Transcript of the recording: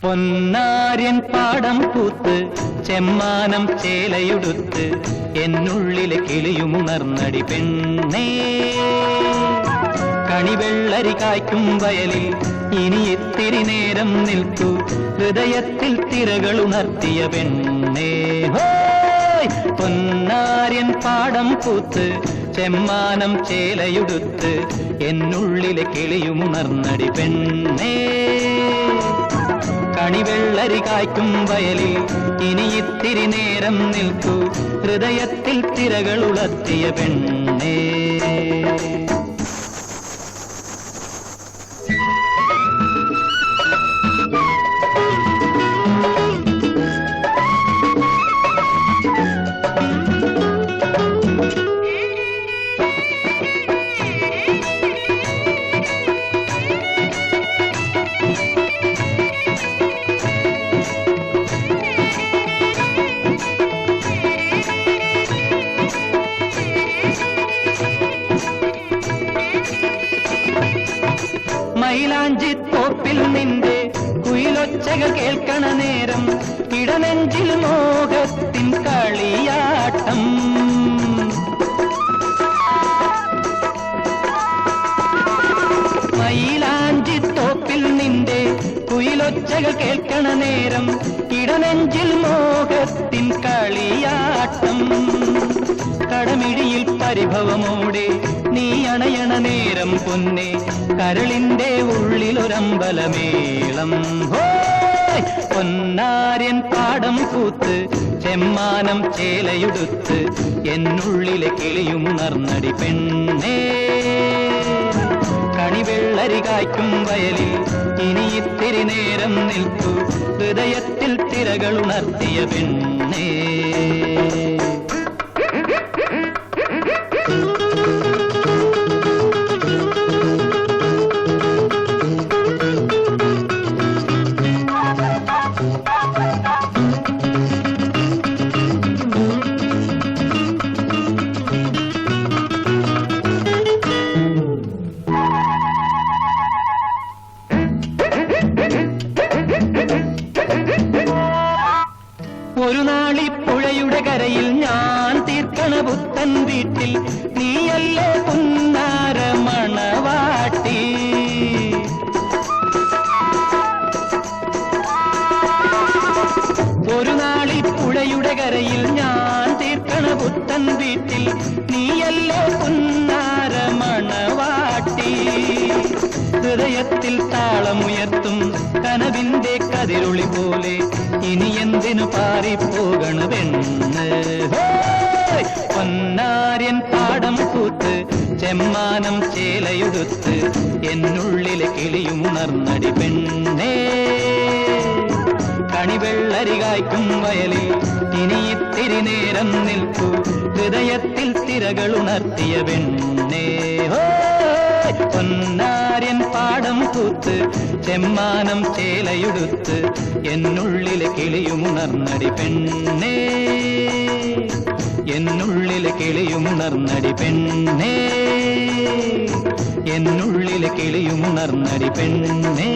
പൊന്നാര്യൻ പാടം പൂത്ത് ചെമ്മാനം ചേലയുടുത്ത് എന്നുള്ളിലെ കിളിയുമുണർന്നടി പെണ്ണേ. കണിവെള്ളരി കായ്ക്കും വയലിൽ ഇനി ഇത്തിരി നേരം നിൽക്കൂ, ഹൃദയത്തിൽ തിരകൾ ഉണർത്തിയ പെണ്ണേ. പൊന്നാര്യൻ പാടം പൂത്ത് ചെമ്മാനം ചേലയുടുത്ത് എന്നുള്ളിലെ കിളിയുമുണർന്നടി പെണ്ണേ. കണിവെള്ളരി കായ്ക്കും വയലിൽ ഇനി ഇത്തിരി നേരം നിൽക്കൂ, ഹൃദയത്തിൽ തിരകൾ ഉണർത്തിയ പെണ്ണേ. മൈലാഞ്ചിത്തോപ്പിൽ നിന്റെ കുയിലൊച്ചകൾ കേൾക്കണ നേരം ഇടനെഞ്ചിൽ മോഹത്തിൻ കളിയാട്ടം. മൈലാഞ്ചിത്തോപ്പിൽ നിന്റെ കുയിലൊച്ചകൾ കേൾക്കണ നേരം ഇടനെഞ്ചിൽ മോഹത്തിൻ കളിയാട്ടം. കടമിഴിയിൽ പരിഭവമോടെ നീ അണയണ നേരം പൊന്നെ, കരളിന്റെ ഉള്ളിലൊരമ്പലമേളം. പൊന്നാര്യൻ പാടം പൂത്ത് ചെമ്മാനം ചേലയുടുത്ത് എന്നുള്ളിലെ കിളിയുമുണർന്നടി പെണ്ണേ. കണിവെള്ളരി കായ്ക്കും വയലിൽ ഇനി ഇത്തിരി നേരം നിൽക്കൂ, ഹൃദയത്തിൽ തിരകൾ ഉണർത്തിയ പെണ്ണേ. ഒരു നാളി പുഴയുടെ കരയിൽ ഞാൻ തീർക്കണ പുത്തൻ വീട്ടിൽ നീയല്ലേ പുന്നാര മണവാട്ടി. ഒരു നാളി പുഴയുടെ കരയിൽ ഞാൻ തീർക്കണ പുത്തൻ വീട്ടിൽ നീയല്ലേ പുന്നാര മണവാട്ടി. ഹൃദയത്തിൽ താളമുയർത്തും കനവിന്റെ കതിരൊളി പോലെ ഇനി എന്തിനു പാറിപ്പോകണ പെണ്ണ്. പൊന്നാര്യൻ പാടം പൂത്ത് ചെമ്മാനം ചേലയുടുത്ത് എന്നുള്ളിലെ കിളിയുമുണർന്നടി പെണ്ണേ. കണിവെള്ളരി കായ്ക്കും വയലിൽ ഇനി ഇത്തിരി നേരം നിൽക്കൂ, ഹൃദയത്തിൽ തിരകൾ ഉണർത്തിയ പെണ്ണേ. പൊന്നാര്യൻ പാടം പൂത്ത് ചെമ്മാനം ചേലയുടുത്ത് എന്നുള്ളിലെ കിളിയുമുണർന്നടി പെണ്ണേ. എന്നുള്ളിലെ കിളിയുമുണർന്നടി പെണ്ണേ. എന്നുള്ളിലെ കിളിയുമുണർന്നടി പെണ്ണേ.